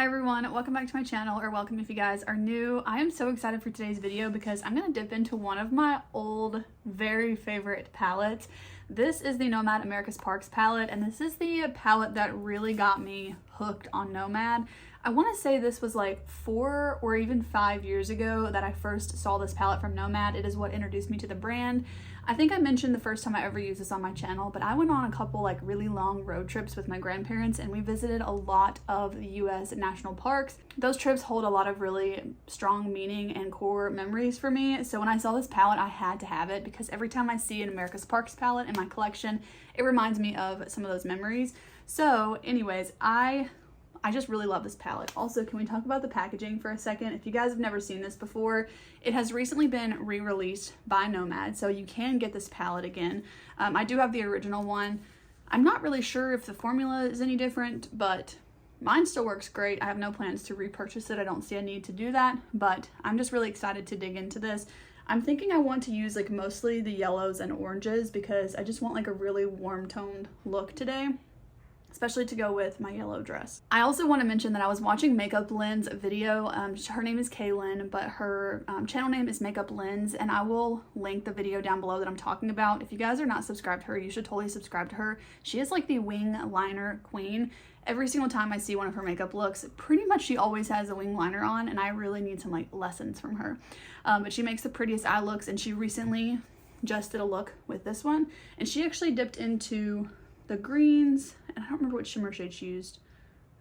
Hi everyone, welcome back to my channel, or welcome if you guys are new. I am so excited for today's video because I'm going to dip into one of my old, very favorite palettes. This is the Nomad America's Parks palette, and this is the palette that really got me hooked on Nomad. I want to say this was like 4 or even 5 years ago that I first saw this palette from Nomad. It is what introduced me to the brand. I think I mentioned the first time I ever used this on my channel, but I went on a couple like really long road trips with my grandparents and we visited a lot of the US national parks. Those trips hold a lot of really strong meaning and core memories for me. So when I saw this palette, I had to have it because every time I see an America's Parks palette in my collection, it reminds me of some of those memories. So anyways, I just really love this palette. Also, can we talk about the packaging for a second? If you guys have never seen this before, it has recently been re-released by Nomad, so you can get this palette again. I do have the original one. I'm not really sure if the formula is any different, but mine still works great. I have no plans to repurchase it. I don't see a need to do that, but I'm just really excited to dig into this. I'm thinking I want to use like mostly the yellows and oranges because I just want like a really warm toned look today, especially to go with my yellow dress. I also want to mention that I was watching Makeup Lynn's video. Her name is Kaylin, but her channel name is Makeup Lynn's, and I will link the video down below that I'm talking about. If you guys are not subscribed to her, you should totally subscribe to her. She is like the wing liner queen. Every single time I see one of her makeup looks, pretty much she always has a wing liner on, and I really need some like lessons from her. But she makes the prettiest eye looks, and she recently just did a look with this one, and she actually dipped into the greens, and I don't remember what shimmer shade she used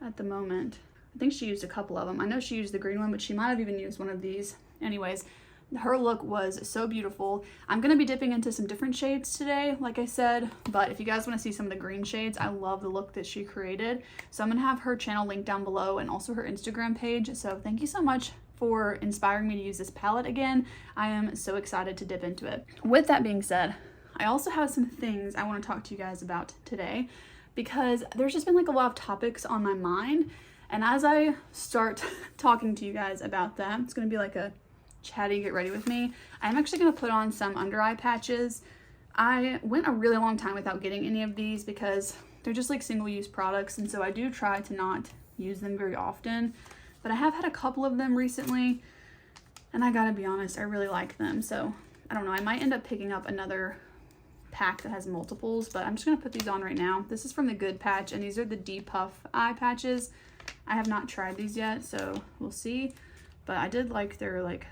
at the moment. I think she used a couple of them. I know she used the green one, but she might have even used one of these. Anyways, her look was so beautiful. I'm going to be dipping into some different shades today, like I said, but if you guys want to see some of the green shades, I love the look that she created. So I'm going to have her channel linked down below and also her Instagram page. So thank you so much for inspiring me to use this palette again. I am so excited to dip into it. With that being said, I also have some things I want to talk to you guys about today because there's just been like a lot of topics on my mind, and as I start talking to you guys about them, it's going to be like a chatty get ready with me. I'm actually going to put on some under eye patches. I went a really long time without getting any of these because they're just like single-use products, and so I do try to not use them very often, but I have had a couple of them recently and I gotta be honest, I really like them. So I don't know, I might end up picking up another pack that has multiples, but I'm just gonna put these on right now. This is from the Good Patch, and these are the Depuff eye patches. I have not tried these yet, so we'll see, but I did like their like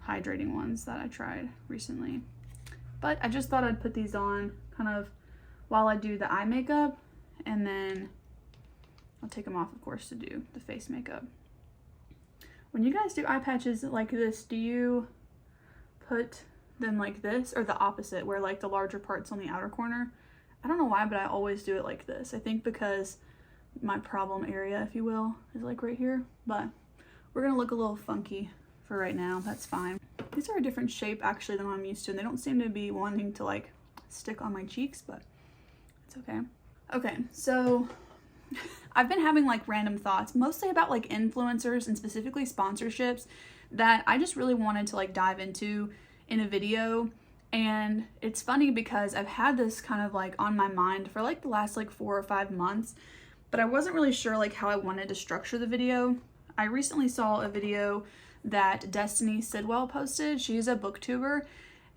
hydrating ones that I tried recently. But I just thought I'd put these on kind of while I do the eye makeup, and then I'll take them off, of course, to do the face makeup. When you guys do eye patches like this, do you put them like this or the opposite, where like the larger part's on the outer corner? I don't know why, but I always do it like this. I think because my problem area, if you will, is like right here, but we're gonna look a little funky for right now. That's fine. These are a different shape actually than what I'm used to, and they don't seem to be wanting to like stick on my cheeks, but it's okay. Okay, so I've been having like random thoughts, mostly about like influencers and specifically sponsorships, that I just really wanted to like dive into in a video. And it's funny because I've had this kind of like on my mind for like the last like 4 or 5 months, but I wasn't really sure like how I wanted to structure the video. I recently saw a video that Destiny Sidwell posted. She's a booktuber,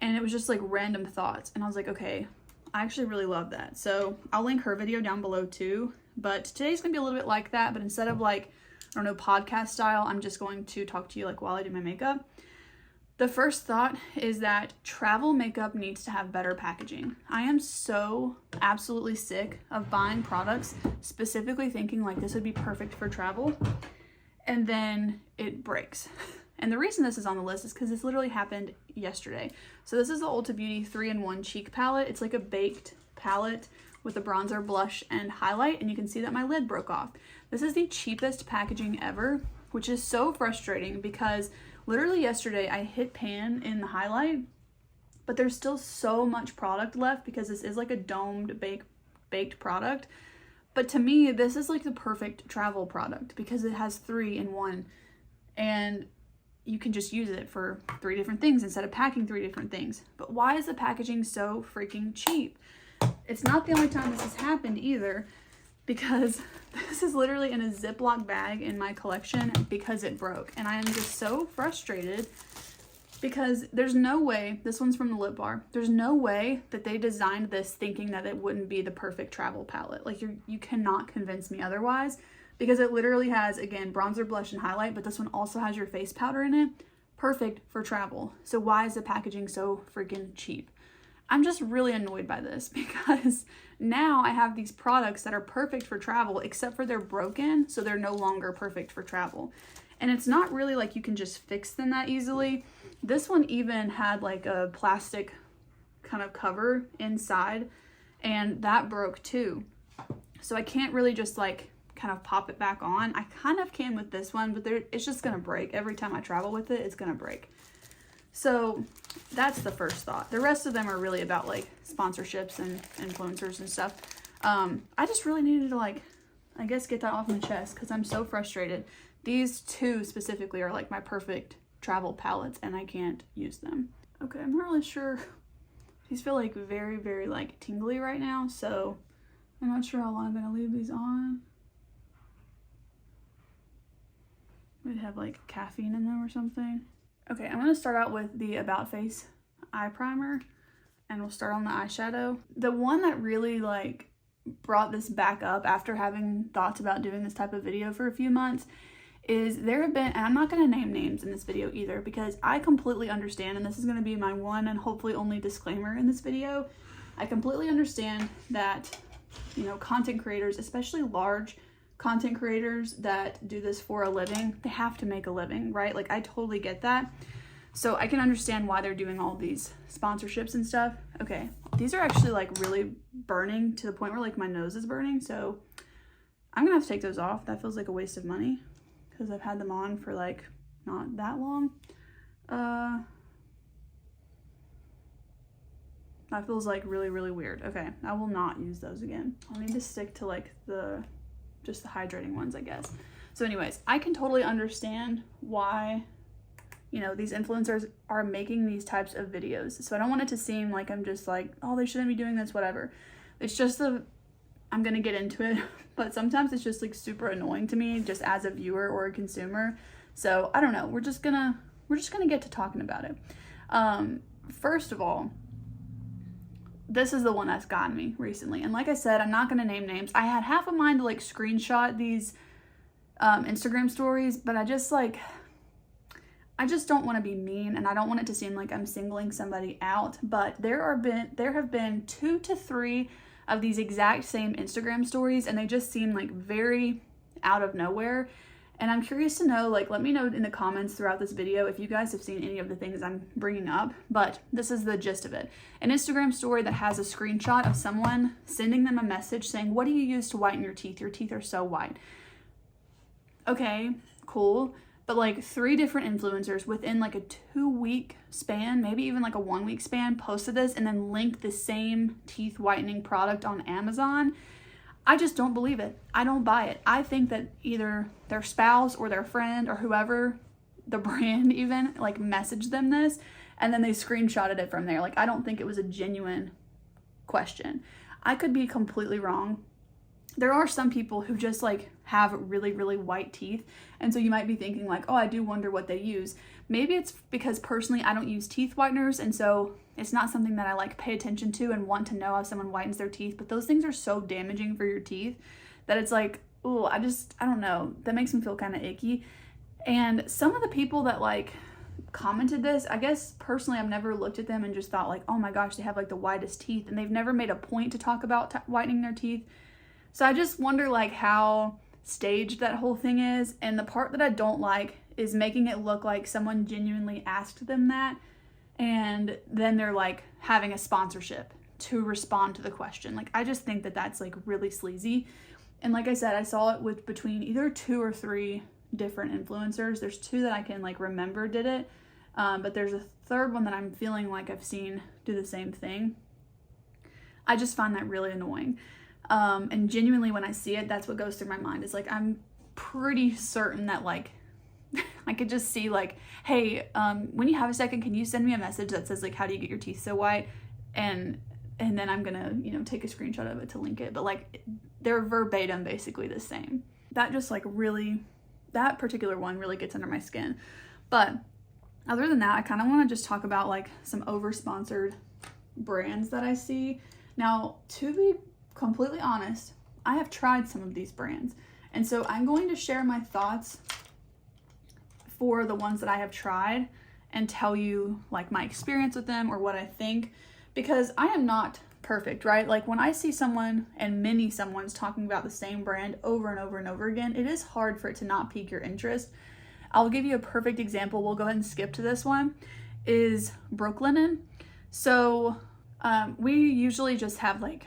and it was just like random thoughts, and I was like, okay, I actually really love that. So I'll link her video down below too, but today's gonna be a little bit like that, but instead of like, I don't know, podcast style, I'm just going to talk to you like while I do my makeup. The first thought is that travel makeup needs to have better packaging. I am so absolutely sick of buying products specifically thinking like this would be perfect for travel, and then it breaks. And the reason this is on the list is because this literally happened yesterday. So this is the Ulta Beauty 3-in-1 Cheek Palette. It's like a baked palette with a bronzer, blush, and highlight, and you can see that my lid broke off. This is the cheapest packaging ever, which is so frustrating because literally yesterday I hit pan in the highlight, but there's still so much product left because this is like a domed baked product. But to me, this is like the perfect travel product because it has 3-in-1, and you can just use it for 3 different things instead of packing 3 different things. But why is the packaging so freaking cheap? It's not the only time this has happened either. because this is literally in a Ziploc bag in my collection because it broke. And I am just so frustrated because there's no way, this one's from the Lip Bar, there's no way that they designed this thinking that it wouldn't be the perfect travel palette. Like you cannot convince me otherwise, because it literally has, again, bronzer, blush, and highlight, but this one also has your face powder in it. Perfect for travel. So why is the packaging so freaking cheap? I'm just really annoyed by this because now I have these products that are perfect for travel, except for they're broken, so they're no longer perfect for travel. And it's not really like you can just fix them that easily. This one even had like a plastic kind of cover inside, and that broke too. So I can't really just like kind of pop it back on. I kind of can with this one, but it's just gonna break. Every time I travel with it, it's gonna break. So that's the first thought. The rest of them are really about like sponsorships and influencers and stuff. I just really needed to like, I guess, get that off my chest because I'm so frustrated. These two specifically are like my perfect travel palettes and I can't use them. Okay, I'm not really sure. These feel like very, very like tingly right now, so I'm not sure how long I'm gonna leave these on. Might have like caffeine in them or something. Okay, I'm gonna start out with the About Face eye primer, and we'll start on the eyeshadow. The one that really like brought this back up after having thoughts about doing this type of video for a few months is there have been, and I'm not going to name names in this video either because I completely understand, and this is going to be my one and hopefully only disclaimer in this video. I completely understand that, you know, content creators, especially large content creators that do this for a living, they have to make a living, right? Like I totally get that. So I can understand why they're doing all these sponsorships and stuff. Okay, these are actually like really burning to the point where like my nose is burning. So I'm gonna have to take those off. That feels like a waste of money because I've had them on for like not that long. That feels like really, really weird. Okay, I will not use those again. I'll need to stick to like just the hydrating ones, I guess. So anyways, I can totally understand why, you know, these influencers are making these types of videos. So I don't want it to seem like I'm just like, oh, they shouldn't be doing this, whatever. It's just I'm gonna get into it, but sometimes it's just like super annoying to me just as a viewer or a consumer. So I don't know, we're just gonna get to talking about it. First of all, this is the one that's gotten me recently. And like I said, I'm not gonna name names. I had half a mind to like screenshot these Instagram stories, but I just don't want to be mean, and I don't want it to seem like I'm singling somebody out, but there have been 2 to 3 of these exact same Instagram stories, and they just seem like very out of nowhere. And I'm curious to know, like, let me know in the comments throughout this video if you guys have seen any of the things I'm bringing up, but this is the gist of it. An Instagram story that has a screenshot of someone sending them a message saying, what do you use to whiten your teeth? Your teeth are so white. Okay, cool. But like 3 different influencers within like a 2-week span, maybe even like a 1-week span, posted this and then linked the same teeth whitening product on Amazon. I just don't believe it. I don't buy it. I think that either their spouse or their friend or whoever, the brand even, like messaged them this and then they screenshotted it from there. Like I don't think it was a genuine question. I could be completely wrong. There are some people who just like have really, really white teeth. And so you might be thinking like, oh, I do wonder what they use. Maybe it's because personally I don't use teeth whiteners. And so it's not something that I like pay attention to and want to know how someone whitens their teeth. But those things are so damaging for your teeth that it's like, oh, I don't know. That makes me feel kind of icky. And some of the people that like commented this, I guess personally I've never looked at them and just thought like, oh my gosh, they have like the whitest teeth. And they've never made a point to talk about whitening their teeth. So I just wonder like how staged that whole thing is. And the part that I don't like is making it look like someone genuinely asked them that. And then they're like having a sponsorship to respond to the question. Like, I just think that that's like really sleazy. And like I said, I saw it with between either 2 or 3 different influencers. There's 2 that I can like remember did it. But there's a 3rd one that I'm feeling like I've seen do the same thing. I just find that really annoying. And genuinely when I see it, that's what goes through my mind. It's like, I'm pretty certain that like, I could just see like, hey, when you have a second, can you send me a message that says like, how do you get your teeth so white? And then I'm gonna, you know, take a screenshot of it to link it. But like, they're verbatim basically the same. That just like really, that particular one really gets under my skin. But other than that, I kind of want to just talk about like some over-sponsored brands that I see. Now, to be completely honest, I have tried some of these brands. And so I'm going to share my thoughts for the ones that I have tried and tell you like my experience with them or what I think, because I am not perfect, right? Like when I see someone and many someone's talking about the same brand over and over and over again, it is hard for it to not pique your interest. I'll give you a perfect example. We'll go ahead and skip to this one, is Brooklinen. So we usually just have like,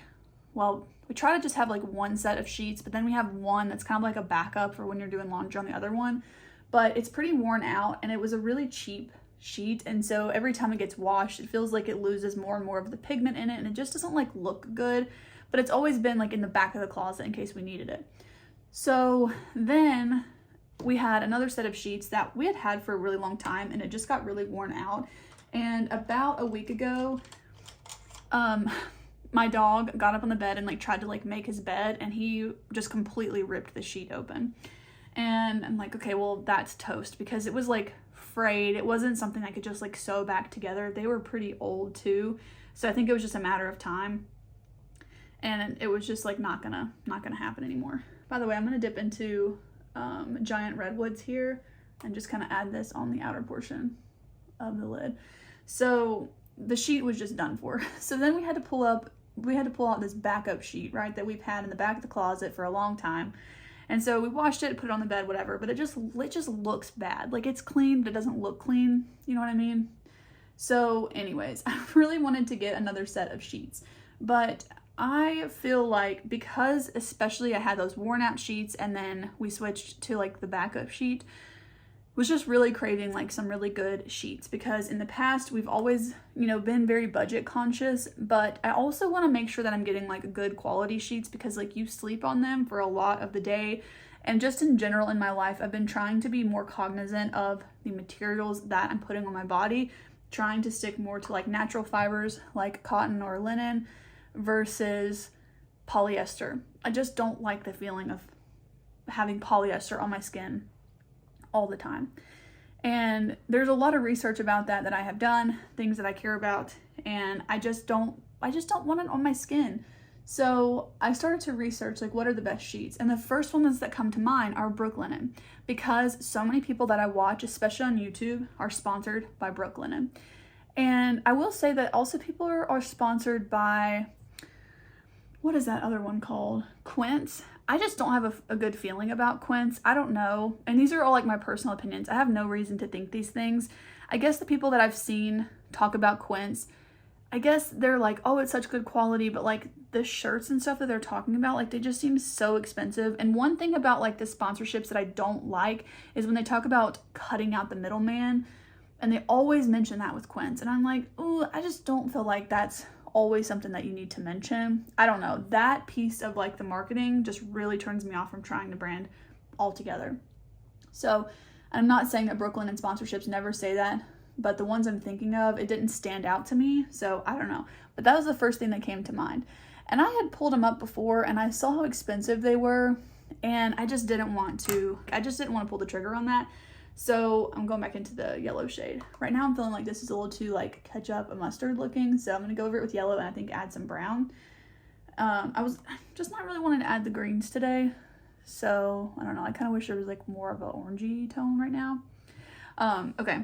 well, we try to just have like one set of sheets, but then we have one that's kind of like a backup for when you're doing laundry on the other one. But it's pretty worn out and it was a really cheap sheet, and so every time it gets washed it feels like it loses more and more of the pigment in it, and it just doesn't like look good. But it's always been like in the back of the closet in case we needed it. So then we had another set of sheets that we had had for a really long time, and it just got really worn out. And about a week ago, my dog got up on the bed and like tried to like make his bed, and he just completely ripped the sheet open. And I'm like, okay, well that's toast, because it was like frayed. It wasn't something I could just like sew back together. They were pretty old too, so I think it was just a matter of time, and it was just like not gonna happen anymore. By the way, I'm gonna dip into giant redwoods here and just kind of add this on the outer portion of the lid. So the sheet was just done for. So then we had to pull out this backup sheet, right, that we've had in the back of the closet for a long time. And so we washed it, put it on the bed, whatever, but it just looks bad. Like it's clean, but it doesn't look clean. You know what I mean? So anyways, I really wanted to get another set of sheets, but I feel like because especially I had those worn out sheets and then we switched to like the backup sheet, was just really craving like some really good sheets, because in the past we've always, you know, been very budget conscious, but I also want to make sure that I'm getting like good quality sheets, because like you sleep on them for a lot of the day. And just in general in my life, I've been trying to be more cognizant of the materials that I'm putting on my body, trying to stick more to like natural fibers like cotton or linen versus polyester. I just don't like the feeling of having polyester on my skin all the time. And there's a lot of research about that I have done, things that I care about, and I just don't want it on my skin. So I started to research like what are the best sheets, and the first ones that come to mind are Brooklinen, because so many people that I watch, especially on YouTube, are sponsored by Brooklinen. And I will say that also people are sponsored by, what is that other one called? Quince. I just don't have a good feeling about Quince. I don't know. And these are all like my personal opinions. I have no reason to think these things. I guess the people that I've seen talk about Quince, I guess they're like, oh, it's such good quality, but like the shirts and stuff that they're talking about, like they just seem so expensive. And one thing about like the sponsorships that I don't like is when they talk about cutting out the middleman, and they always mention that with Quince. And I'm like, ooh, I just don't feel like that's always something that you need to mention. I don't know. That piece of like the marketing just really turns me off from trying the brand altogether. So I'm not saying that Brooklinen sponsorships never say that, but the ones I'm thinking of, it didn't stand out to me. So I don't know. But that was the first thing that came to mind. And I had pulled them up before and I saw how expensive they were, and I just didn't want to pull the trigger on that. So I'm going back into the yellow shade. Right now I'm feeling like this is a little too like ketchup and mustard looking, so I'm gonna go over it with yellow and I think add some brown. I was just not really wanting to add the greens today, so I don't know. I kind of wish there was like more of an orangey tone right now. Okay,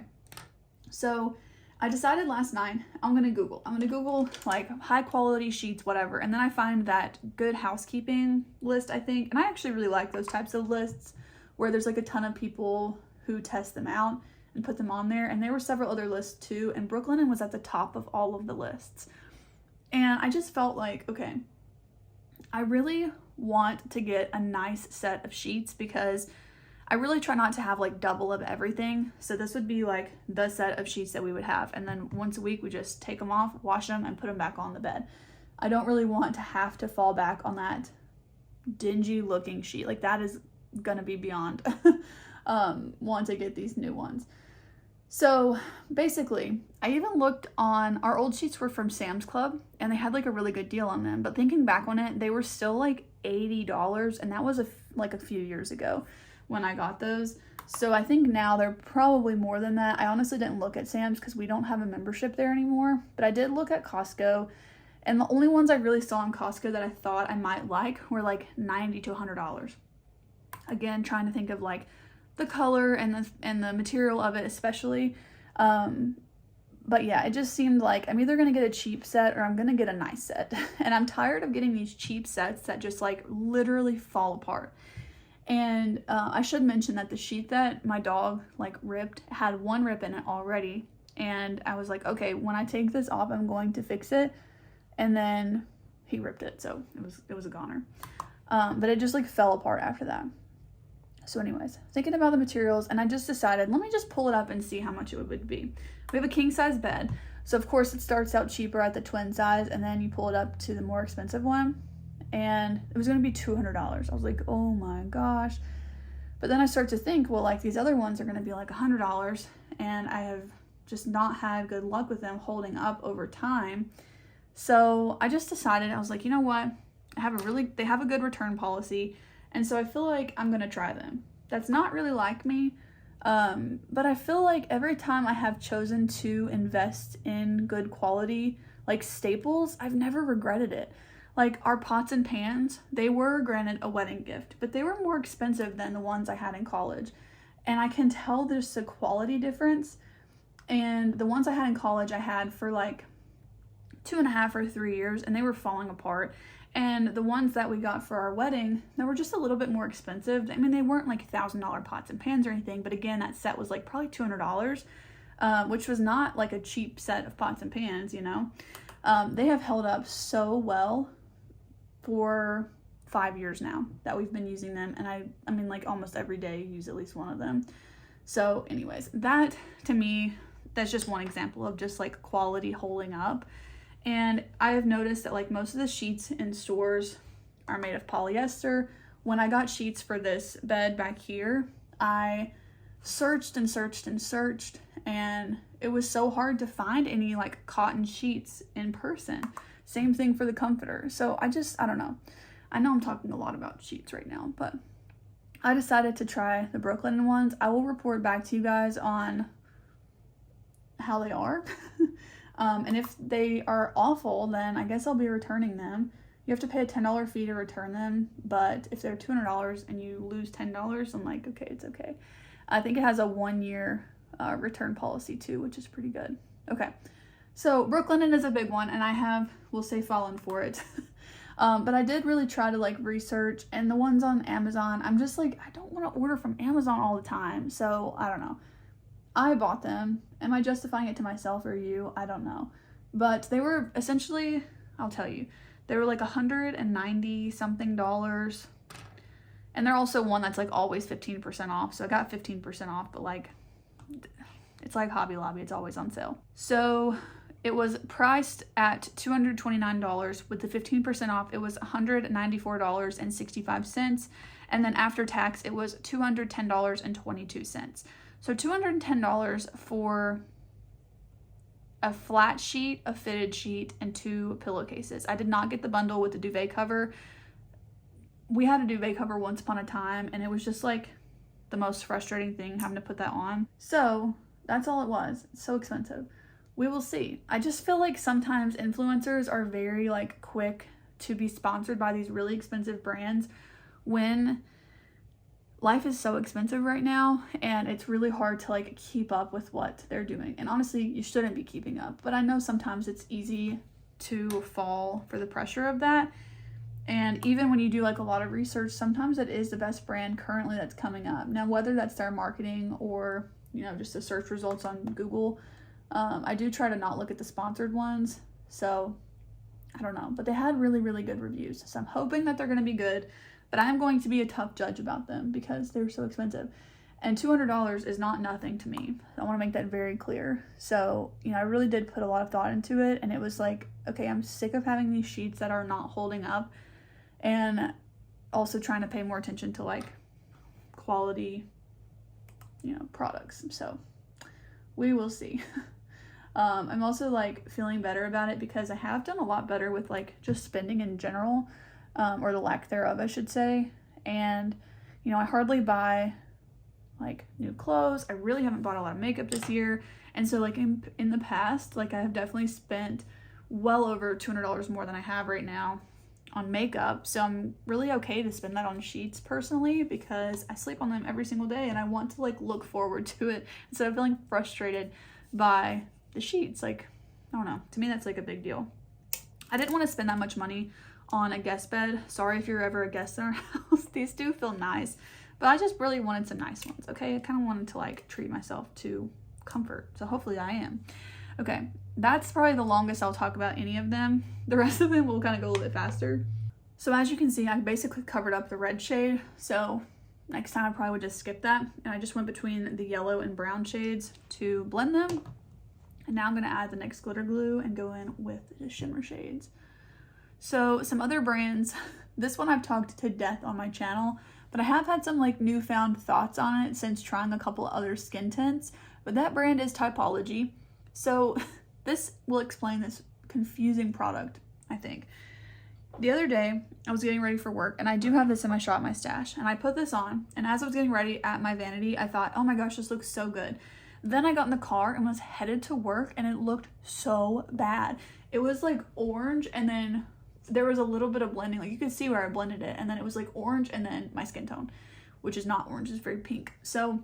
so I decided last night I'm gonna Google like high quality sheets, whatever, and then I find that Good Housekeeping list, I think, and I actually really like those types of lists where there's like a ton of people who test them out and put them on there. And there were several other lists too, and Brooklinen was at the top of all of the lists. And I just felt like, okay, I really want to get a nice set of sheets, because I really try not to have like double of everything. So this would be like the set of sheets that we would have, and then once a week we just take them off, wash them, and put them back on the bed. I don't really want to have to fall back on that dingy looking sheet. Like that is gonna be beyond want to get these new ones. So basically, I even looked on, our old sheets were from Sam's Club and they had like a really good deal on them, but thinking back on it, they were still like $80, and that was like a few years ago when I got those. So I think now they're probably more than that. I honestly didn't look at Sam's because we don't have a membership there anymore, but I did look at Costco, and the only ones I really saw in Costco that I thought I might like were like $90 to $100. Again, trying to think of like the color and the material of it especially. But yeah, it just seemed like I'm either going to get a cheap set or I'm going to get a nice set. And I'm tired of getting these cheap sets that just like literally fall apart. And I should mention that the sheet that my dog like ripped had one rip in it already. And I was like, okay, when I take this off, I'm going to fix it. And then he ripped it. So it was a goner. But it just like fell apart after that. So anyways, thinking about the materials, and I just decided, let me just pull it up and see how much it would be. We have a king size bed. So of course it starts out cheaper at the twin size, and then you pull it up to the more expensive one. And it was going to be $200. I was like, oh my gosh. But then I start to think, well, like these other ones are going to be like $100, and I have just not had good luck with them holding up over time. So I just decided, I was like, you know what? They have a good return policy. And so I feel like I'm going to try them. That's not really like me. But I feel like every time I have chosen to invest in good quality, like staples, I've never regretted it. Like our pots and pans, they were granted a wedding gift, but they were more expensive than the ones I had in college. And I can tell there's a quality difference. And the ones I had in college, I had for like 2.5 or 3 years, and they were falling apart. And the ones that we got for our wedding, they were just a little bit more expensive. I mean, they weren't like $1,000 pots and pans or anything, but again, that set was like probably $200, which was not like a cheap set of pots and pans, you know. They have held up so well for 5 years now that we've been using them, and I mean like almost every day use at least one of them. So anyways, that to me, that's just one example of just like quality holding up. And I have noticed that like most of the sheets in stores are made of polyester. When I got sheets for this bed back here, I searched and searched and searched, and it was so hard to find any like cotton sheets in person. Same thing for the comforter. So I don't know. I know I'm talking a lot about sheets right now, but I decided to try the Brooklinen ones. I will report back to you guys on how they are. And if they are awful, then I guess I'll be returning them. You have to pay a $10 fee to return them, but if they're $200 and you lose $10, I'm like, okay, it's okay. I think it has a 1-year return policy too, which is pretty good. Okay, so Brooklinen is a big one, and we'll say fallen for it. But I did really try to like research, and the ones on Amazon, I'm just like, I don't want to order from Amazon all the time. So I don't know. I bought them. Am I justifying it to myself or you? I don't know. But they were essentially, I'll tell you, they were like $190 something. And they're also one that's like always 15% off. So I got 15% off, but like, it's like Hobby Lobby. It's always on sale. So it was priced at $229 with the 15% off. It was $194.65. And then after tax, it was $210.22. So $210 for a flat sheet, a fitted sheet, and 2 pillowcases. I did not get the bundle with the duvet cover. We had a duvet cover once upon a time, and it was just like the most frustrating thing having to put that on. So that's all it was. It's so expensive. We will see. I just feel like sometimes influencers are very like quick to be sponsored by these really expensive brands when life is so expensive right now, and it's really hard to like keep up with what they're doing. And honestly, you shouldn't be keeping up, but I know sometimes it's easy to fall for the pressure of that. And even when you do like a lot of research, sometimes it is the best brand currently that's coming up. Now, whether that's their marketing or, you know, just the search results on Google, I do try to not look at the sponsored ones. So I don't know, but they had really, really good reviews. So I'm hoping that they're going to be good. But I'm going to be a tough judge about them because they're so expensive. And $200 is not nothing to me. I want to make that very clear. So, you know, I really did put a lot of thought into it. And it was like, okay, I'm sick of having these sheets that are not holding up. And also trying to pay more attention to like quality, you know, products. So we will see. I'm also like feeling better about it because I have done a lot better with like just spending in general. or the lack thereof, I should say. And, you know, I hardly buy like new clothes. I really haven't bought a lot of makeup this year. And so like in the past, like I have definitely spent well over $200 more than I have right now on makeup. So I'm really okay to spend that on sheets personally, because I sleep on them every single day and I want to like look forward to it instead of feeling frustrated by the sheets. Like, I don't know, to me that's like a big deal. I didn't want to spend that much money on a guest bed. Sorry if you're ever a guest in our house. These do feel nice, but I just really wanted some nice ones, okay? I kind of wanted to like treat myself to comfort, so hopefully I am. Okay, that's probably the longest I'll talk about any of them. The rest of them will kind of go a little bit faster. So as you can see, I basically covered up the red shade, so next time I probably would just skip that. And I just went between the yellow and brown shades to blend them. And now I'm going to add the NYX glitter glue and go in with the shimmer shades. So some other brands, this one I've talked to death on my channel, but I have had some like newfound thoughts on it since trying a couple other skin tints, but that brand is Typology. So this will explain this confusing product, I think. The other day, I was getting ready for work, and I do have this in my shop, my stash, and I put this on, and as I was getting ready at my vanity, I thought, oh my gosh, this looks so good. Then I got in the car and was headed to work, and it looked so bad. It was like orange, and then there was a little bit of blending, like you could see where I blended it, and then it was like orange and then my skin tone, which is not orange, it's very pink. So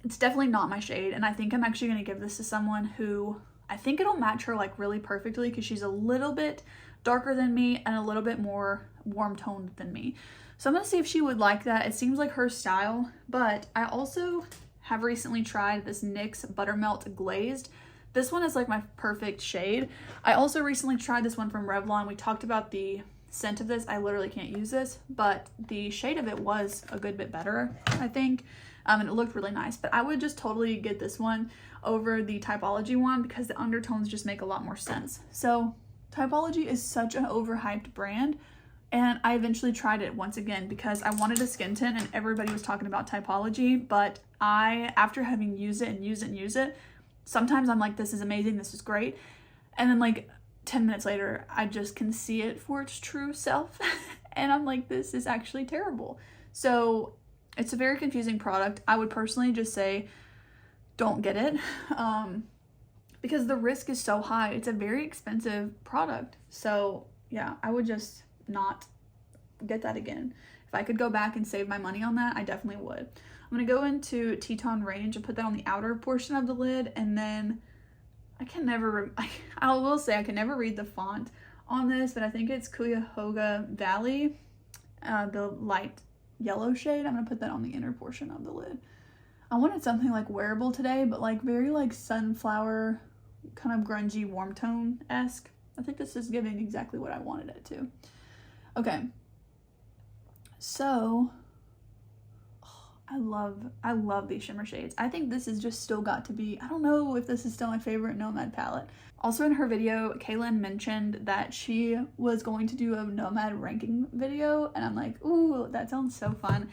it's definitely not my shade, and I think I'm actually going to give this to someone who I think it'll match her like really perfectly, because she's a little bit darker than me and a little bit more warm toned than me. So I'm going to see if she would like that. It seems like her style, but I also have recently tried this NYX Buttermelt Glazed. This one is like my perfect shade. I also recently tried this one from Revlon. We talked about the scent of this. I literally can't use this, but the shade of it was a good bit better, I think. And it looked really nice, but I would just totally get this one over the Typology one because the undertones just make a lot more sense. So Typology is such an overhyped brand, and I eventually tried it once again because I wanted a skin tint and everybody was talking about Typology, but after having used it and used it, sometimes I'm like, this is amazing, this is great, and then like 10 minutes later, I just can see it for its true self, and I'm like, this is actually terrible. So it's a very confusing product. I would personally just say, don't get it, because the risk is so high. It's a very expensive product. So yeah, I would just not get that again. If I could go back and save my money on that, I definitely would. I'm gonna go into Teton Range and put that on the outer portion of the lid, and then I will say I can never read the font on this, but I think it's Cuyahoga Valley, the light yellow shade. I'm gonna put that on the inner portion of the lid. I wanted something like wearable today, but like very like sunflower, kind of grungy warm tone-esque. I think this is giving exactly what I wanted it to. Okay, so I love these shimmer shades. I think this has just still got to be, I don't know if this is still my favorite Nomad palette. Also in her video, Kaylin mentioned that she was going to do a Nomad ranking video, and I'm like, ooh, that sounds so fun.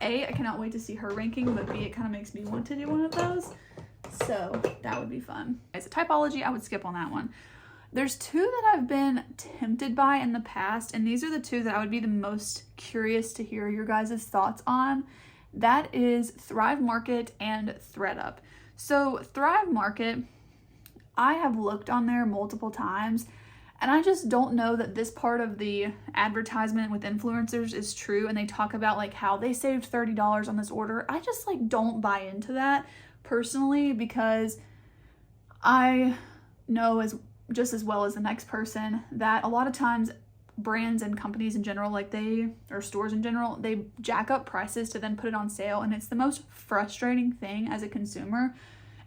A, I cannot wait to see her ranking, but B, it kind of makes me want to do one of those. So that would be fun. As a Typology, I would skip on that one. There's two that I've been tempted by in the past, and these are the two that I would be the most curious to hear your guys' thoughts on. That is Thrive Market and ThredUp. So Thrive Market, I have looked on there multiple times, and I just don't know that this part of the advertisement with influencers is true, and they talk about like how they saved $30 on this order. I just like don't buy into that personally, because I know just as well as the next person that a lot of times brands and companies in general, or stores in general, they jack up prices to then put it on sale, and it's the most frustrating thing as a consumer.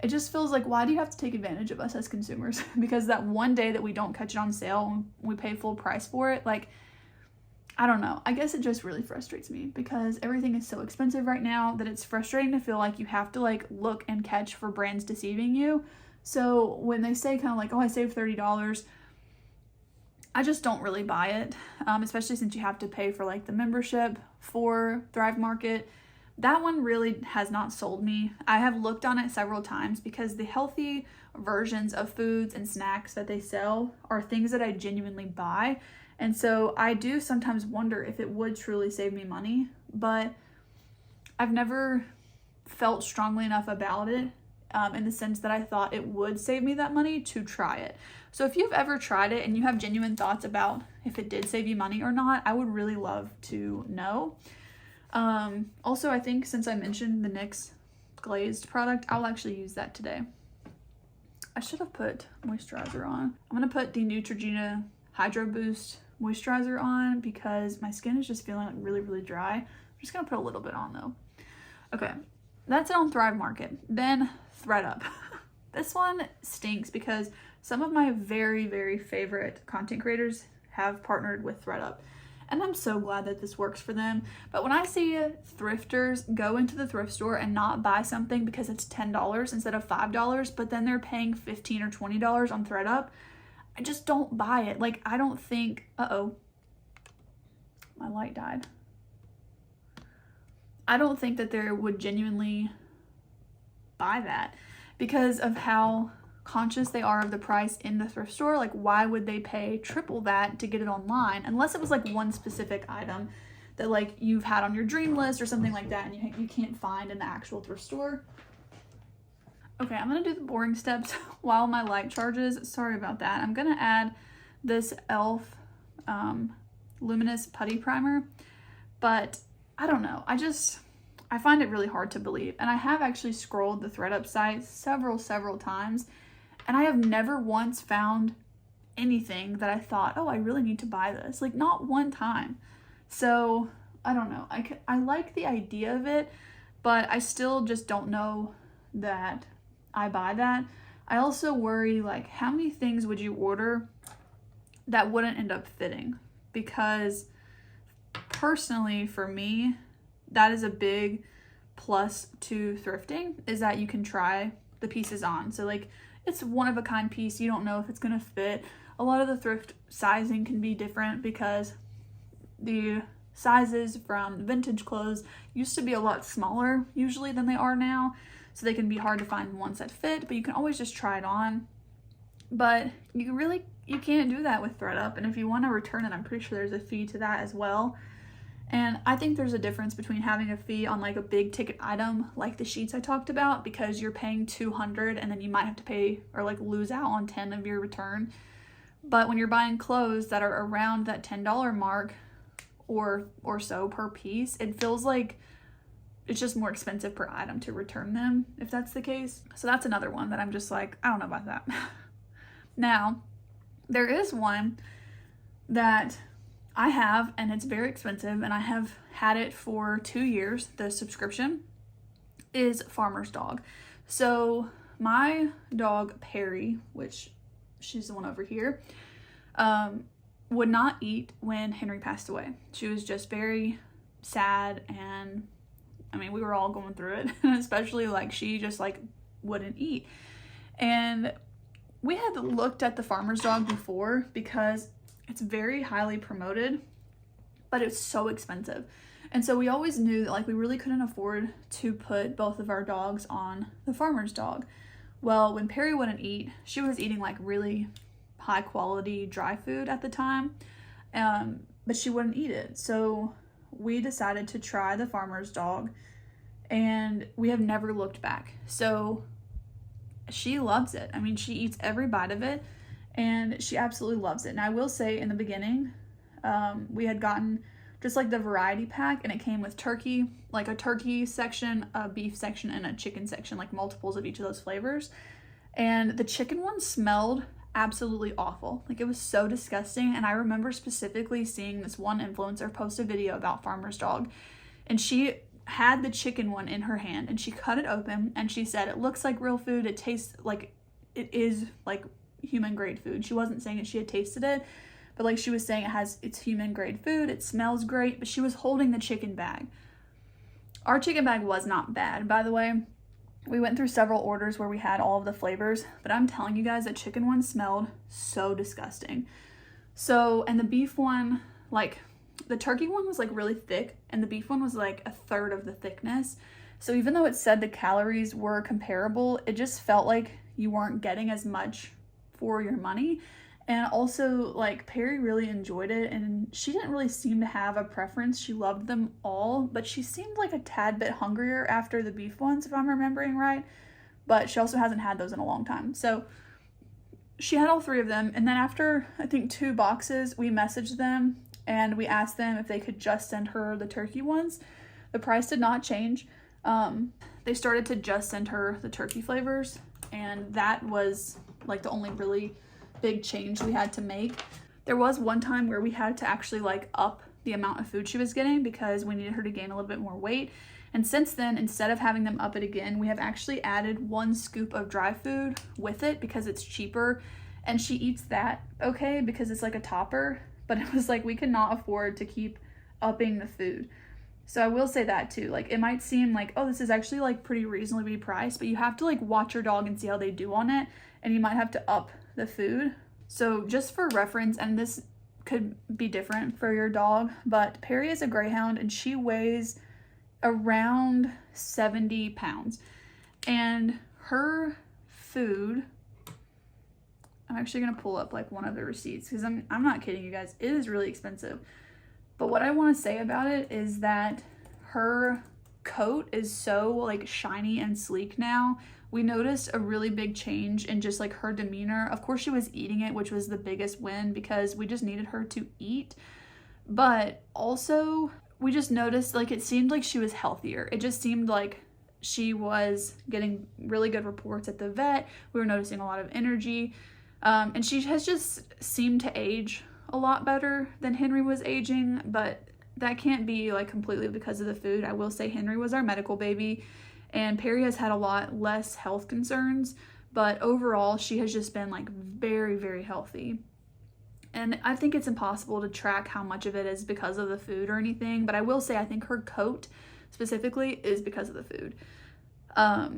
It just feels like, why do you have to take advantage of us as consumers? Because that one day that we don't catch it on sale and we pay full price for it, like, I don't know. I guess it just really frustrates me because everything is so expensive right now that it's frustrating to feel like you have to like look and catch for brands deceiving you. So when they say kind of like, oh, I saved $30, I just don't really buy it, especially since you have to pay for like the membership for Thrive Market. That one really has not sold me. I have looked on it several times because the healthy versions of foods and snacks that they sell are things that I genuinely buy. And so I do sometimes wonder if it would truly save me money, but I've never felt strongly enough about it in the sense that I thought it would save me that money to try it. So if you've ever tried it and you have genuine thoughts about if it did save you money or not, I would really love to know. Also, I think since I mentioned the NYX glazed product, I'll actually use that today. I should have put moisturizer on. I'm gonna put the Neutrogena Hydro Boost moisturizer on because my skin is just feeling like really, really dry. I'm just gonna put a little bit on though. Okay, that's it on Thrive Market. Then ThredUp. This one stinks because some of my very, very favorite content creators have partnered with ThredUp. And I'm so glad that this works for them. But when I see thrifters go into the thrift store and not buy something because it's $10 instead of $5, but then they're paying $15 or $20 on ThredUp, I just don't buy it. Like, I don't think, uh-oh, my light died. I don't think that they would genuinely buy that because of how conscious they are of the price in the thrift store. Like, why would they pay triple that to get it online unless it was like one specific item that like you've had on your dream list or something like that and you can't find in the actual thrift store. Okay, I'm gonna do the boring steps while my light charges. Sorry about that. I'm gonna add this e.l.f. Luminous Putty Primer, but I don't know. I find it really hard to believe. And I have actually scrolled the ThredUp site several times, and I have never once found anything that I thought, oh, I really need to buy this. Like, not one time. So, I don't know. I like the idea of it, but I still just don't know that I buy that. I also worry, like, how many things would you order that wouldn't end up fitting? Because personally, for me, that is a big plus to thrifting, is that you can try the pieces on. So like, it's one of a kind piece. You don't know if it's gonna fit. A lot of the thrift sizing can be different because the sizes from vintage clothes used to be a lot smaller usually than they are now. So they can be hard to find ones that fit, but you can always just try it on. But you can't do that with ThredUp. And if you want to return it, I'm pretty sure there's a fee to that as well. And I think there's a difference between having a fee on like a big ticket item like the sheets I talked about, because you're paying $200 and then you might have to pay or like lose out on 10 of your return. But when you're buying clothes that are around that $10 mark or so per piece, it feels like it's just more expensive per item to return them, if that's the case. So that's another one that I'm just like, I don't know about that. Now, there is one that I have, and it's very expensive, and I have had it for 2 years. The subscription is Farmer's Dog. So my dog Perry, which she's the one over here, would not eat when Henry passed away. She was just very sad, and I mean, we were all going through it, especially like she just like wouldn't eat. And we had looked at the Farmer's Dog before because it's very highly promoted, but it's so expensive. And so we always knew that like we really couldn't afford to put both of our dogs on the Farmer's Dog. Well, when Perry wouldn't eat, she was eating like really high quality dry food at the time, but she wouldn't eat it. So we decided to try the Farmer's Dog, and we have never looked back. So she loves it. I mean, she eats every bite of it, and she absolutely loves it. And I will say, in the beginning, we had gotten just like the variety pack, and it came with turkey, like a turkey section, a beef section, and a chicken section, like multiples of each of those flavors. And the chicken one smelled absolutely awful. Like, it was so disgusting. And I remember specifically seeing this one influencer post a video about Farmer's Dog, and she had the chicken one in her hand, and she cut it open, and she said, it looks like real food, it tastes like it is like human grade food. She wasn't saying that she had tasted it, but like she was saying it's human grade food, it smells great. But she was holding the chicken bag. Our chicken bag was not bad, by the way. We went through several orders where we had all of the flavors, but I'm telling you guys, that chicken one smelled so disgusting. So, and the beef one, like the turkey one was like really thick, and the beef one was like a third of the thickness. So even though it said the calories were comparable, it just felt like you weren't getting as much for your money. And also, like, Perry really enjoyed it, and she didn't really seem to have a preference. She loved them all, but she seemed like a tad bit hungrier after the beef ones, if I'm remembering right. But she also hasn't had those in a long time. So she had all 3 of them, and then after, I think, 2 boxes, we messaged them, and we asked them if they could just send her the turkey ones. The price did not change. They started to just send her the turkey flavors, and that was, like, the only really big change we had to make. There was one time where we had to actually, like, up the amount of food she was getting because we needed her to gain a little bit more weight. And since then, instead of having them up it again, we have actually added 1 scoop of dry food with it because it's cheaper, and she eats that okay because it's like a topper, but it was like we could not afford to keep upping the food. So I will say that too. Like, it might seem like, oh, this is actually like pretty reasonably priced, but you have to like watch your dog and see how they do on it, and you might have to up the food. So just for reference, and this could be different for your dog, but Perry is a greyhound and she weighs around 70 pounds. And her food, I'm actually going to pull up like one of the receipts because I'm not kidding you guys. It is really expensive. But what I want to say about it is that her coat is so like shiny and sleek now. We noticed a really big change in just like her demeanor. Of course, she was eating it, which was the biggest win because we just needed her to eat. But also, we just noticed like it seemed like she was healthier. It just seemed like she was getting really good reports at the vet. We were noticing a lot of energy. And she has just seemed to age a lot better than Henry was aging, but that can't be like completely because of the food. I will say Henry was our medical baby, and Perry has had a lot less health concerns, but overall she has just been like very, very healthy. And I think it's impossible to track how much of it is because of the food or anything, but I will say I think her coat specifically is because of the food. I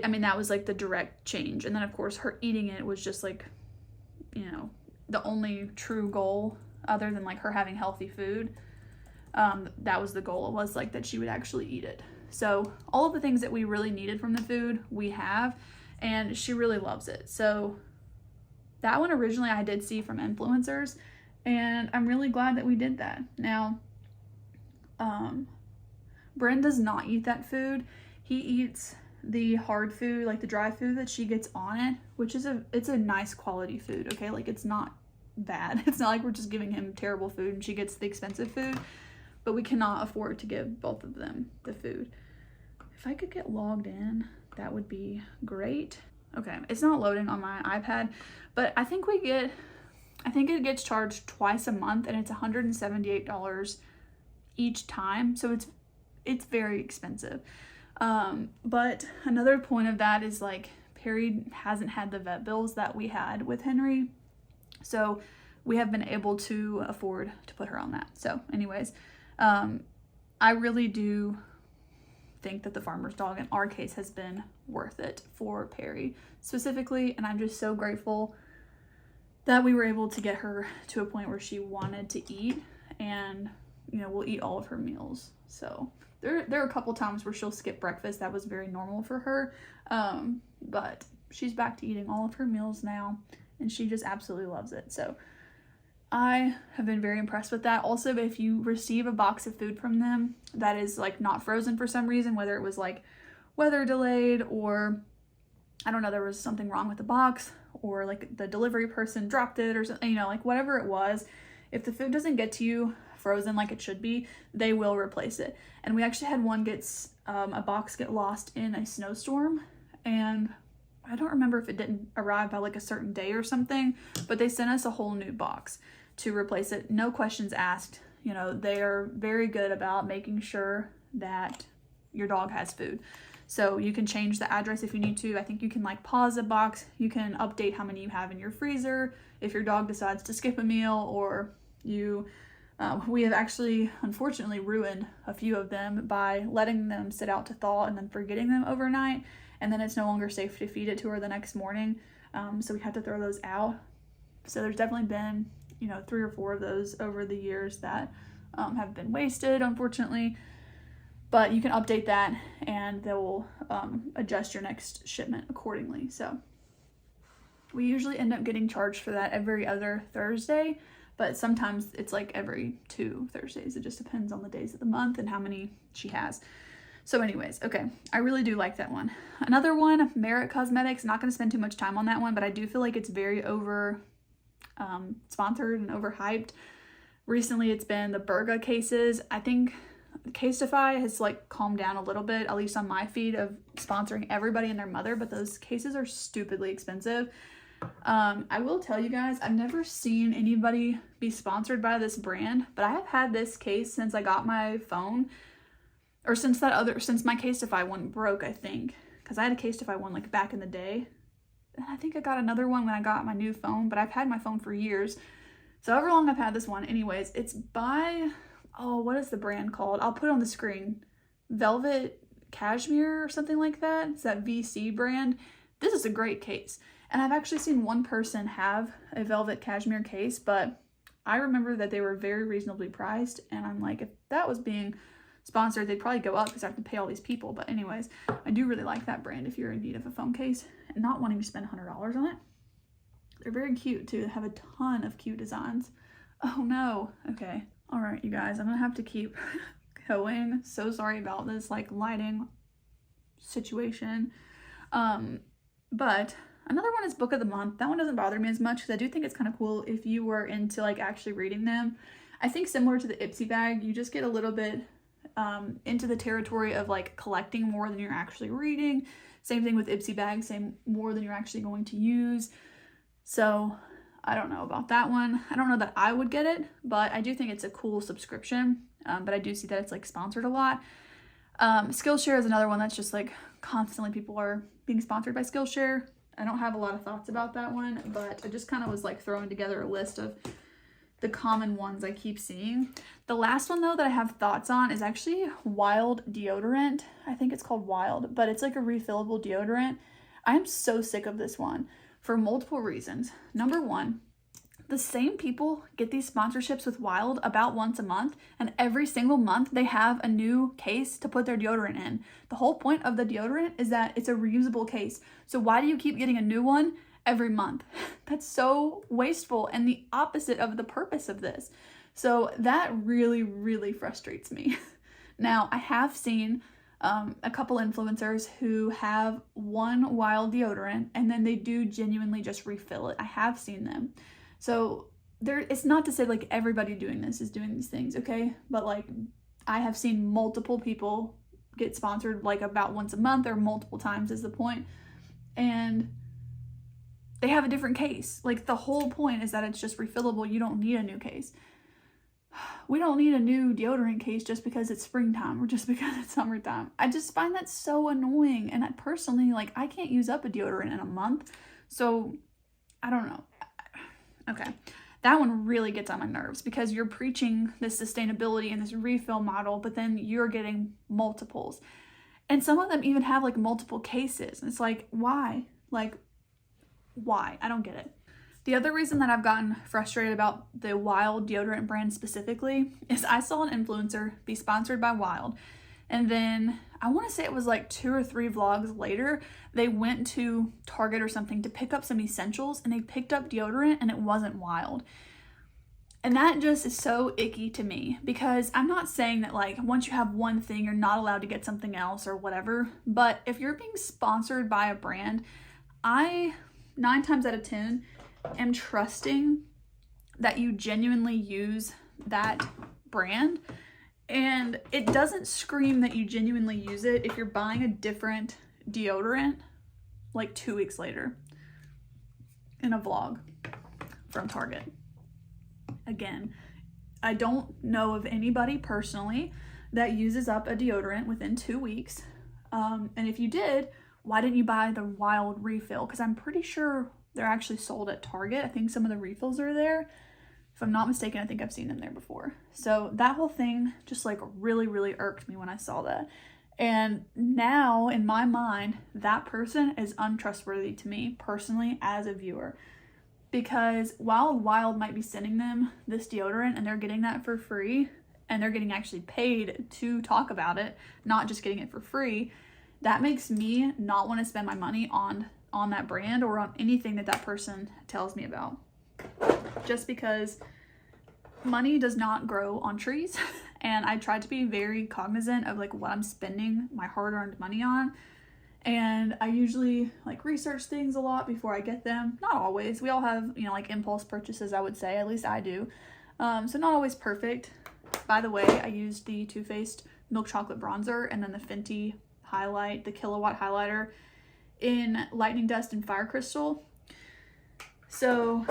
mean, that was like the direct change. And then of course her eating it was just like, you know, the only true goal other than like her having healthy food. That was the goal, was like that she would actually eat it. So all of the things that we really needed from the food we have, and she really loves it. So that one originally I did see from influencers, and I'm really glad that we did that. Now, Bryn does not eat that food. He eats the hard food, like the dry food that she gets on it, which is it's a nice quality food, okay? Like, it's not bad. It's not like we're just giving him terrible food and she gets the expensive food, but we cannot afford to give both of them the food. If I could get logged in, that would be great. Okay, it's not loading on my iPad, but I think it gets charged twice a month, and it's $178 each time, so it's very expensive. But another point of that is like Perry hasn't had the vet bills that we had with Henry, so we have been able to afford to put her on that. So anyways, I really do think that the farmer's dog in our case has been worth it for Perry specifically, and I'm just so grateful that we were able to get her to a point where she wanted to eat, and you know, we'll eat all of her meals. So there are a couple times where she'll skip breakfast. That was very normal for her, but she's back to eating all of her meals now, and she just absolutely loves it. So I have been very impressed with that. Also, if you receive a box of food from them that is like not frozen for some reason, whether it was like weather delayed, or I don't know, there was something wrong with the box, or like the delivery person dropped it or something, you know, like whatever it was, if the food doesn't get to you frozen like it should be, they will replace it. And we actually had one a box get lost in a snowstorm, and I don't remember if it didn't arrive by like a certain day or something, but they sent us a whole new box to replace it. No questions asked. You know, they are very good about making sure that your dog has food. So you can change the address if you need to. I think you can like pause a box. You can update how many you have in your freezer if your dog decides to skip a meal, or you, we have actually unfortunately ruined a few of them by letting them sit out to thaw and then forgetting them overnight. And then it's no longer safe to feed it to her the next morning. So we had to throw those out. So there's definitely been, you know, 3 or 4 of those over the years that have been wasted, unfortunately. But you can update that, and they will adjust your next shipment accordingly. So We usually end up getting charged for that every other Thursday, but sometimes it's like every 2 Thursdays. It just depends on the days of the month and how many she has. So anyways, okay, I really do like that one. Another one, Merit Cosmetics. Not going to spend too much time on that one, but I do feel like it's very over sponsored and overhyped. Recently, it's been the Burga cases. I think Casetify has like calmed down a little bit, at least on my feed, of sponsoring everybody and their mother, but those cases are stupidly expensive. I will tell you guys, I've never seen anybody be sponsored by this brand, but I have had this case since I got my phone. Or since my Casetify one broke, I think. Because I had a Casetify one like back in the day. And I think I got another one when I got my new phone. But I've had my phone for years. So however long I've had this one. Anyways, it's by... Oh, what is the brand called? I'll put it on the screen. Velvet Cashmere or something like that. It's that VC brand. This is a great case. And I've actually seen one person have a Velvet Cashmere case. But I remember that they were very reasonably priced. And I'm like, if that was being... sponsored, they'd probably go up because I have to pay all these people. But anyways, I do really like that brand if you're in need of a phone case and not wanting to spend $100 on it. They're very cute too. They have a ton of cute designs. Oh no. Okay. All right, you guys, I'm gonna have to keep going. So sorry about this like lighting situation. But another one is Book of the Month. That one doesn't bother me as much because I do think it's kind of cool if you were into like actually reading them. I think similar to the Ipsy bag, you just get a little bit into the territory of like collecting more than you're actually reading. Same thing with Ipsy bag, same more than you're actually going to use. So I don't know about that one. I don't know that I would get it, but I do think it's a cool subscription. But I do see that it's like sponsored a lot. Skillshare is another one that's just like constantly people are being sponsored by Skillshare. I don't have a lot of thoughts about that one, but I just kind of was like throwing together a list of the common ones I keep seeing. The last one though that I have thoughts on is actually Wild deodorant. I think it's called Wild, but it's like a refillable deodorant. I'm so sick of this one for multiple reasons. Number one, the same people get these sponsorships with Wild about once a month, and every single month they have a new case to put their deodorant in. The whole point of the deodorant is that it's a reusable case. So why do you keep getting a new one every month? That's so wasteful and the opposite of the purpose of this. So that really, really frustrates me. Now, I have seen a couple influencers who have one Wild deodorant and then they do genuinely just refill it. I have seen them. So it's not to say like everybody doing this is doing these things, okay? But like I have seen multiple people get sponsored like about once a month or multiple times is the point. And they have a different case. Like the whole point is that it's just refillable. You don't need a new case. We don't need a new deodorant case just because it's springtime or just because it's summertime. I just find that so annoying. And I personally, like, I can't use up a deodorant in a month. So I don't know. Okay. That one really gets on my nerves because you're preaching this sustainability and this refill model, but then you're getting multiples. And some of them even have like multiple cases. And it's like, why? Like, why? I don't get it. The other reason that I've gotten frustrated about the Wild deodorant brand specifically is I saw an influencer be sponsored by Wild, and then I want to say it was like 2 or 3 vlogs later, they went to Target or something to pick up some essentials and they picked up deodorant and it wasn't Wild. And that just is so icky to me because I'm not saying that like once you have one thing, you're not allowed to get something else or whatever. But if you're being sponsored by a brand, I 9 times out of 10 am trusting that you genuinely use that brand. And it doesn't scream that you genuinely use it if you're buying a different deodorant like 2 weeks later in a vlog from Target. Again, I don't know of anybody personally that uses up a deodorant within 2 weeks. And if you did, why didn't you buy the Wild refill? Because I'm pretty sure they're actually sold at Target. I think some of the refills are there. If I'm not mistaken, I think I've seen them there before. So that whole thing just like really, really irked me when I saw that. And now in my mind, that person is untrustworthy to me personally as a viewer. Because while Wild might be sending them this deodorant and they're getting that for free, and they're getting actually paid to talk about it, not just getting it for free, that makes me not want to spend my money on on that brand or on anything that that person tells me about. Just because money does not grow on trees. And I try to be very cognizant of like what I'm spending my hard-earned money on. And I usually like research things a lot before I get them. Not always. We all have, you know, like impulse purchases, I would say. At least I do. So not always perfect. By the way, I used the Too Faced Milk Chocolate Bronzer and then the Fenty highlight, the Kilowatt highlighter in Lightning Dust and Fire Crystal. So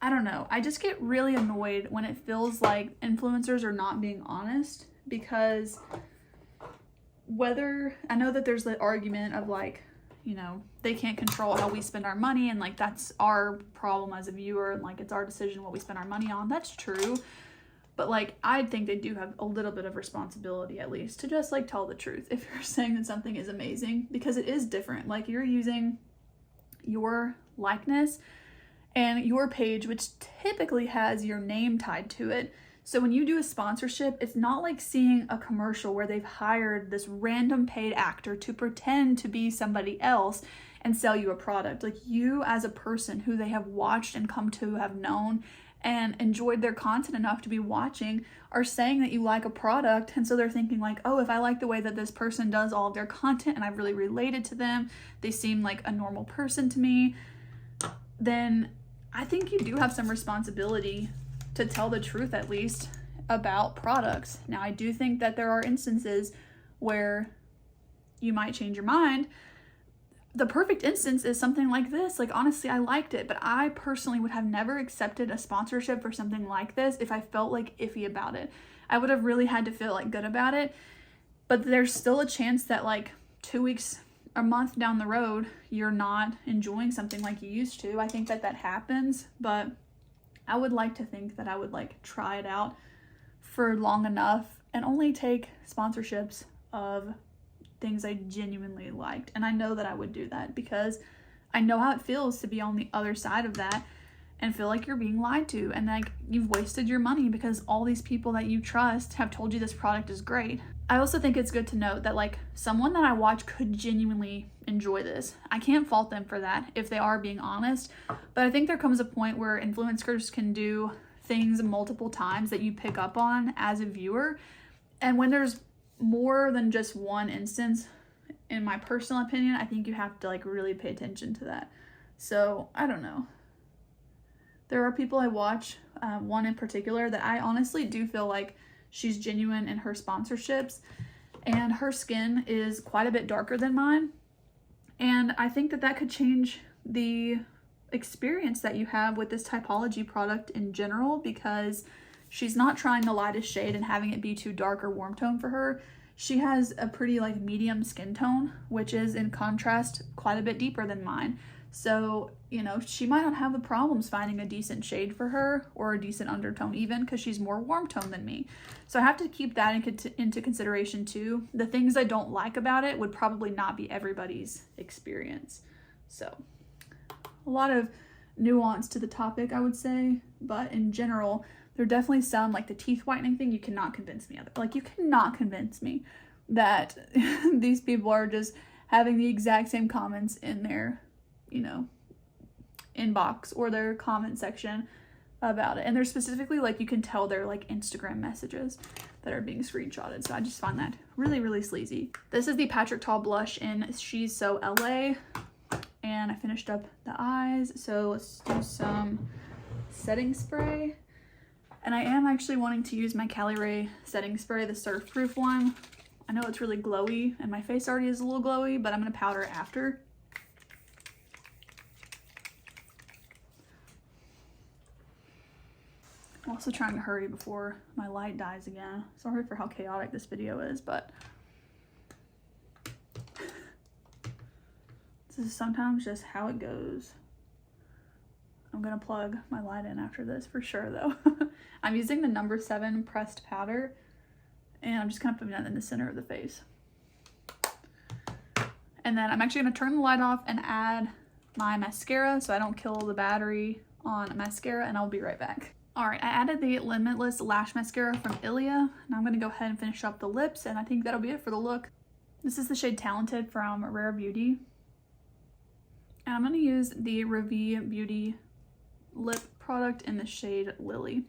I don't know. I just get really annoyed when it feels like influencers are not being honest, because whether, I know that there's the argument of like, you know, they can't control how we spend our money and like that's our problem as a viewer and like it's our decision what we spend our money on. That's true. But like, I think they do have a little bit of responsibility at least to just like tell the truth if you're saying that something is amazing, because it is different. Like you're using your likeness and your page, which typically has your name tied to it. So when you do a sponsorship, it's not like seeing a commercial where they've hired this random paid actor to pretend to be somebody else and sell you a product. Like you as a person who they have watched and come to have known and enjoyed their content enough to be watching are saying that you like a product. And so they're thinking like, oh, if I like the way that this person does all of their content and I've really related to them, they seem like a normal person to me, then I think you do have some responsibility to tell the truth at least about products. Now, I do think that there are instances where you might change your mind. The perfect instance is something like this. Like, honestly, I liked it, but I personally would have never accepted a sponsorship for something like this if I felt like iffy about it. I would have really had to feel like good about it, but there's still a chance that like 2 weeks, a month down the road, you're not enjoying something like you used to. I think that that happens, but I would like to think that I would like try it out for long enough and only take sponsorships of things I genuinely liked. And I know that I would do that because I know how it feels to be on the other side of that and feel like you're being lied to and like you've wasted your money because all these people that you trust have told you this product is great. I also think it's good to note that like someone that I watch could genuinely enjoy this. I can't fault them for that if they are being honest, but I think there comes a point where influencers can do things multiple times that you pick up on as a viewer. And when there's more than just one instance, in my personal opinion, I think you have to like really pay attention to that. So I don't know. There are people I watch, one in particular that I honestly do feel like she's genuine in her sponsorships, and her skin is quite a bit darker than mine. And I think that that could change the experience that you have with this typology product in general, because she's not trying the lightest shade and having it be too dark or warm tone for her. She has a pretty like medium skin tone, which is in contrast quite a bit deeper than mine. So, you know, she might not have the problems finding a decent shade for her or a decent undertone even, because she's more warm tone than me. So I have to keep that into consideration too. The things I don't like about it would probably not be everybody's experience. So a lot of nuance to the topic, I would say, but in general, there are definitely some, like the teeth whitening thing, you cannot convince me of it. Like, you cannot convince me that these people are just having the exact same comments in their, you know, inbox or their comment section about it. And they're specifically, like, you can tell they're like Instagram messages that are being screenshotted. So I just find that really, really sleazy. This is the Patrick Ta blush in She's So LA. And I finished up the eyes. So let's do some setting spray. And I am actually wanting to use my Cali Ray setting spray, the surf proof one. I know it's really glowy and my face already is a little glowy, but I'm gonna powder it after. I'm also trying to hurry before my light dies again. Sorry for how chaotic this video is, but this is sometimes just how it goes. I'm gonna plug my light in after this for sure though. I'm using the number 7 pressed powder, and I'm just kind of putting that in the center of the face. And then I'm actually gonna turn the light off and add my mascara so I don't kill the battery on mascara, and I'll be right back. All right, I added the Limitless Lash Mascara from Ilia. Now I'm gonna go ahead and finish up the lips, and I think that'll be it for the look. This is the shade Talented from Rare Beauty. And I'm gonna use the Revie Beauty lip product in the shade Lily.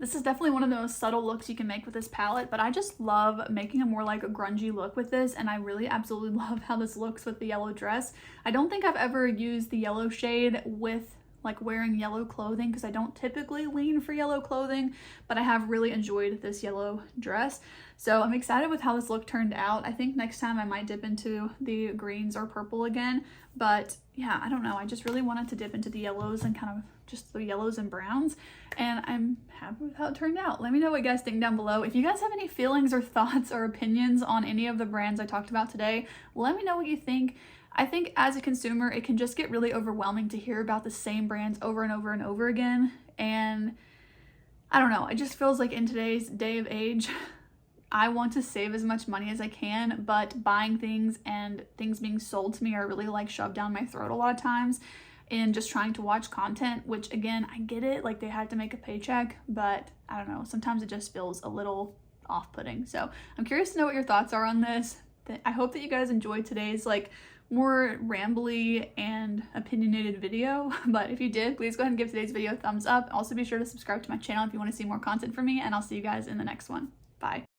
This is definitely one of the most subtle looks you can make with this palette, but I just love making a more like a grungy look with this, and I really absolutely love how this looks with the yellow dress. I don't think I've ever used the yellow shade with like wearing yellow clothing because I don't typically lean for yellow clothing, but I have really enjoyed this yellow dress. So I'm excited with how this look turned out. I think next time I might dip into the greens or purple again, but yeah, I don't know. I just really wanted to dip into the yellows and kind of just the yellows and browns, and I'm happy with how it turned out. Let me know what you guys think down below. If you guys have any feelings or thoughts or opinions on any of the brands I talked about today, let me know what you think. I think as a consumer, it can just get really overwhelming to hear about the same brands over and over and over again. And I don't know, it just feels like in today's day of age, I want to save as much money as I can, but buying things and things being sold to me are really like shoved down my throat a lot of times. And just trying to watch content, which again, I get it, like they had to make a paycheck, but I don't know, sometimes it just feels a little off-putting. So I'm curious to know what your thoughts are on this. I hope that you guys enjoyed today's like more rambly and opinionated video, but if you did, please go ahead and give today's video a thumbs up. Also be sure to subscribe to my channel if you want to see more content from me, and I'll see you guys in the next one. Bye.